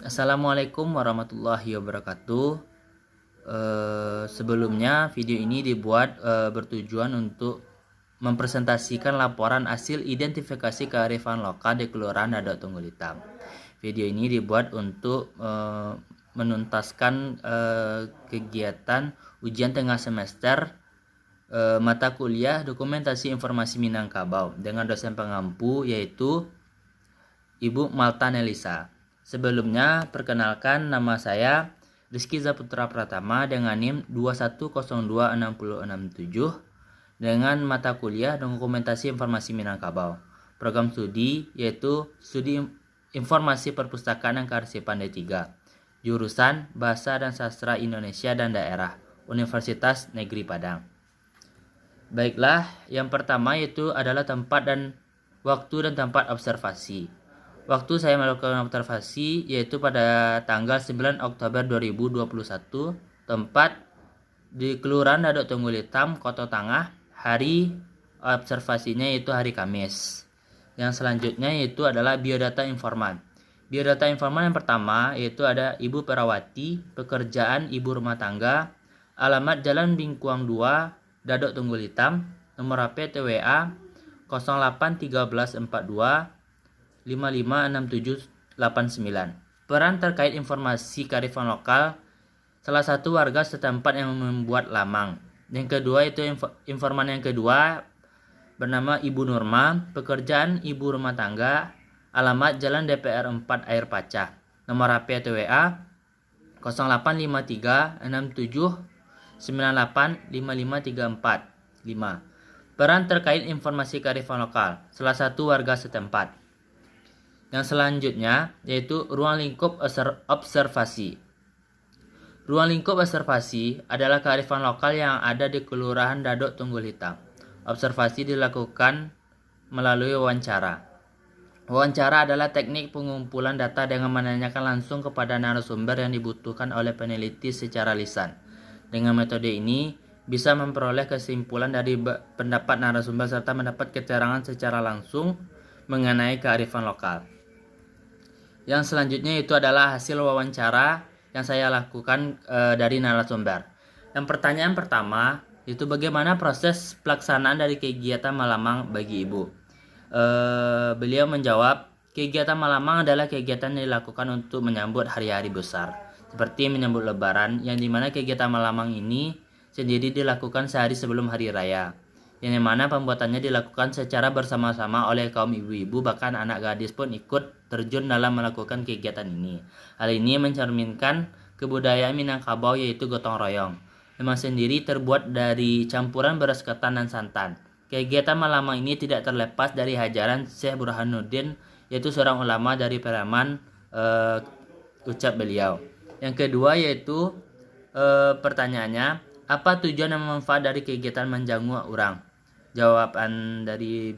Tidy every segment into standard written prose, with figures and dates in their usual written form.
Assalamualaikum warahmatullahi wabarakatuh. Sebelumnya video ini dibuat bertujuan untuk mempresentasikan laporan hasil identifikasi kearifan lokal di Kelurahan Dadok Tunggul Hitam. Video ini dibuat untuk menuntaskan kegiatan ujian tengah semester mata kuliah Dokumentasi Informasi Minangkabau dengan dosen pengampu yaitu Ibu Malta Nelisa. Sebelumnya, perkenalkan nama saya Rizky Zaputra Pratama dengan NIM 2102667 dengan mata kuliah Dokumentasi Informasi Minangkabau. Program studi yaitu Studi Informasi Perpustakaan dan Kearsipan D3. Jurusan Bahasa dan Sastra Indonesia dan Daerah, Universitas Negeri Padang. Baiklah, yang pertama yaitu adalah tempat dan waktu dan tempat observasi. Waktu saya melakukan observasi yaitu pada tanggal 9 Oktober 2021, tempat di Kelurahan Dadok Tunggul Hitam, Koto Tangah. Hari observasinya yaitu hari Kamis. Yang selanjutnya yaitu adalah biodata informan. Biodata informan yang pertama yaitu ada Ibu Perawati, pekerjaan ibu rumah tangga, alamat Jalan Bingkuang 2, Dadok Tunggul Hitam, nomor HP TWA 081342 556789. Peran terkait informasi kearifan lokal, salah satu warga setempat yang membuat lamang. Yang kedua itu informan yang kedua bernama Ibu Nurma, pekerjaan ibu rumah tangga, alamat Jalan DPR 4 Air Pacah, nomor HP atau WA 085367985534. 5. Peran terkait informasi kearifan lokal, salah satu warga setempat. Yang selanjutnya yaitu ruang lingkup observasi. Ruang lingkup observasi adalah kearifan lokal yang ada di Kelurahan Dadok Tunggul Hitam. Observasi dilakukan melalui wawancara. Wawancara adalah teknik pengumpulan data dengan menanyakan langsung kepada narasumber yang dibutuhkan oleh peneliti secara lisan. Dengan metode ini bisa memperoleh kesimpulan dari pendapat narasumber serta mendapat keterangan secara langsung mengenai kearifan lokal. Yang selanjutnya itu adalah hasil wawancara yang saya lakukan dari narasumber. Yang pertanyaan pertama itu bagaimana proses pelaksanaan dari kegiatan malamang bagi ibu. Beliau menjawab, kegiatan malamang adalah kegiatan yang dilakukan untuk menyambut hari-hari besar, seperti menyambut lebaran, yang dimana kegiatan malamang ini sendiri dilakukan sehari sebelum hari raya, yang dimana pembuatannya dilakukan secara bersama-sama oleh kaum ibu-ibu, bahkan anak gadis pun ikut terjun dalam melakukan kegiatan ini. Hal ini mencerminkan kebudayaan Minangkabau yaitu gotong royong. Memang sendiri terbuat dari campuran beras ketan dan santan. Kegiatan malamang ini tidak terlepas dari ajaran Syekh Burhanuddin, yaitu seorang ulama dari Peraman, ucap beliau. Yang kedua yaitu pertanyaannya, apa tujuan dan manfaat dari kegiatan menjanguk orang? Jawaban dari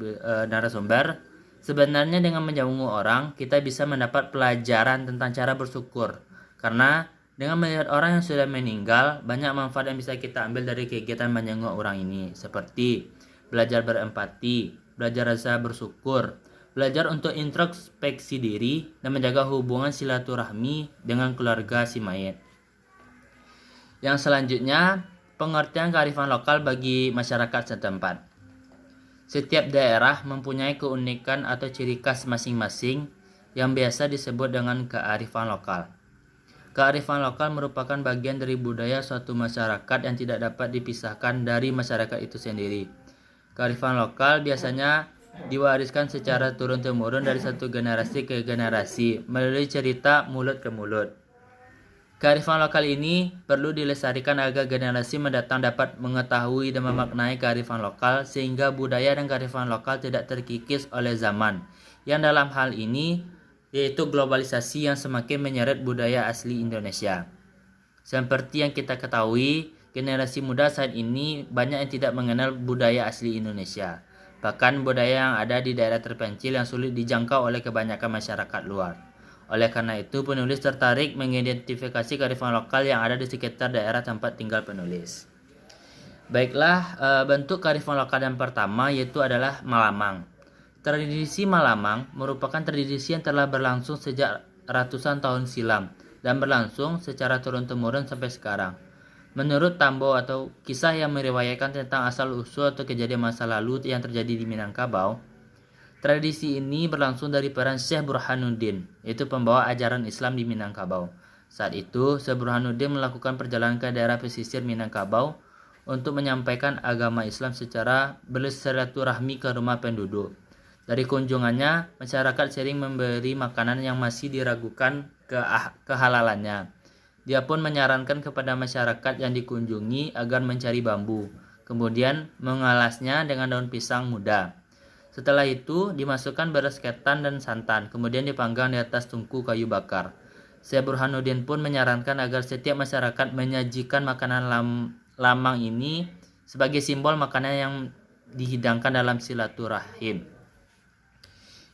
narasumber, sebenarnya dengan menjanguk orang, kita bisa mendapat pelajaran tentang cara bersyukur. Karena dengan melihat orang yang sudah meninggal, banyak manfaat yang bisa kita ambil dari kegiatan menjanguk orang ini. Seperti belajar berempati, belajar rasa bersyukur, belajar untuk introspeksi diri, dan menjaga hubungan silaturahmi dengan keluarga si mayit. Yang selanjutnya, pengertian kearifan lokal bagi masyarakat setempat. Setiap daerah mempunyai keunikan atau ciri khas masing-masing yang biasa disebut dengan kearifan lokal. Kearifan lokal merupakan bagian dari budaya suatu masyarakat yang tidak dapat dipisahkan dari masyarakat itu sendiri. Kearifan lokal biasanya diwariskan secara turun-temurun dari satu generasi ke generasi melalui cerita mulut ke mulut. Kearifan lokal ini perlu dilestarikan agar generasi mendatang dapat mengetahui dan memaknai kearifan lokal sehingga budaya dan kearifan lokal tidak terkikis oleh zaman, yang dalam hal ini yaitu globalisasi yang semakin menyeret budaya asli Indonesia. Seperti yang kita ketahui, generasi muda saat ini banyak yang tidak mengenal budaya asli Indonesia, bahkan budaya yang ada di daerah terpencil yang sulit dijangkau oleh kebanyakan masyarakat luar. Oleh karena itu, penulis tertarik mengidentifikasi kearifan lokal yang ada di sekitar daerah tempat tinggal penulis. Baiklah, bentuk kearifan lokal yang pertama yaitu adalah malamang. Tradisi malamang merupakan tradisi yang telah berlangsung sejak ratusan tahun silam dan berlangsung secara turun-temurun sampai sekarang. Menurut Tambo atau kisah yang meriwayatkan tentang asal-usul atau kejadian masa lalu yang terjadi di Minangkabau, tradisi ini berlangsung dari peran Syekh Burhanuddin, yaitu pembawa ajaran Islam di Minangkabau. Saat itu, Syekh Burhanuddin melakukan perjalanan ke daerah pesisir Minangkabau untuk menyampaikan agama Islam secara bersilaturahmi ke rumah penduduk. Dari kunjungannya, masyarakat sering memberi makanan yang masih diragukan kehalalannya. Dia pun menyarankan kepada masyarakat yang dikunjungi agar mencari bambu, kemudian mengalasnya dengan daun pisang muda. Setelah itu, dimasukkan beras ketan dan santan, kemudian dipanggang di atas tungku kayu bakar. Syekh Burhanuddin pun menyarankan agar setiap masyarakat menyajikan makanan lamang ini sebagai simbol makanan yang dihidangkan dalam silaturahim.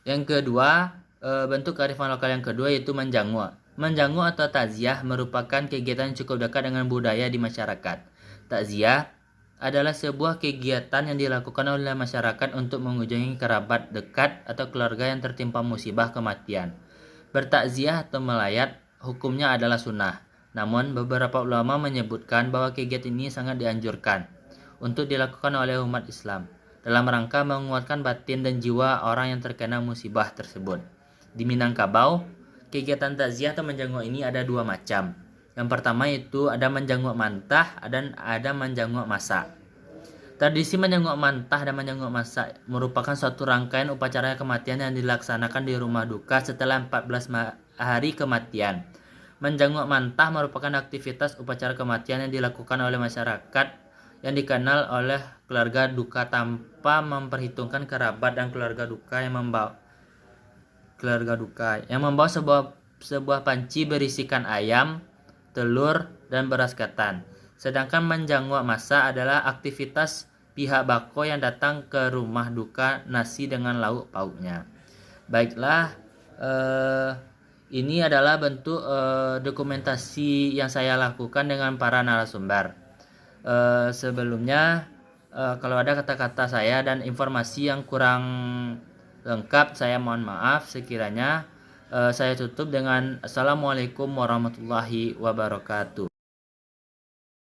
Yang kedua, bentuk kearifan lokal yang kedua yaitu menjangu. Menjangu atau takziah merupakan kegiatan yang cukup dekat dengan budaya di masyarakat. Takziah adalah sebuah kegiatan yang dilakukan oleh masyarakat untuk mengunjungi kerabat dekat atau keluarga yang tertimpa musibah kematian. Bertakziah atau melayat hukumnya adalah sunnah. Namun beberapa ulama menyebutkan bahwa kegiatan ini sangat dianjurkan untuk dilakukan oleh umat Islam dalam rangka menguatkan batin dan jiwa orang yang terkena musibah tersebut. Di Minangkabau, kegiatan takziah atau menjenguk ini ada dua macam. Yang pertama itu ada menjenguk mantah dan ada menjenguk masak. Tradisi menjenguk mantah dan menjenguk masak merupakan suatu rangkaian upacara kematian yang dilaksanakan di rumah duka setelah 14 hari kematian. Menjenguk mantah merupakan aktivitas upacara kematian yang dilakukan oleh masyarakat yang dikenal oleh keluarga duka tanpa memperhitungkan kerabat dan keluarga duka yang membawa sebuah panci berisikan ayam, telur, dan beras ketan. Sedangkan menjenguk masak adalah aktivitas pihak bako yang datang ke rumah duka nasi dengan lauk pauknya. Baiklah, ini adalah bentuk dokumentasi yang saya lakukan dengan para narasumber. Sebelumnya, kalau ada kata-kata saya dan informasi yang kurang lengkap, saya mohon maaf. Sekiranya saya tutup dengan Assalamualaikum warahmatullahi wabarakatuh.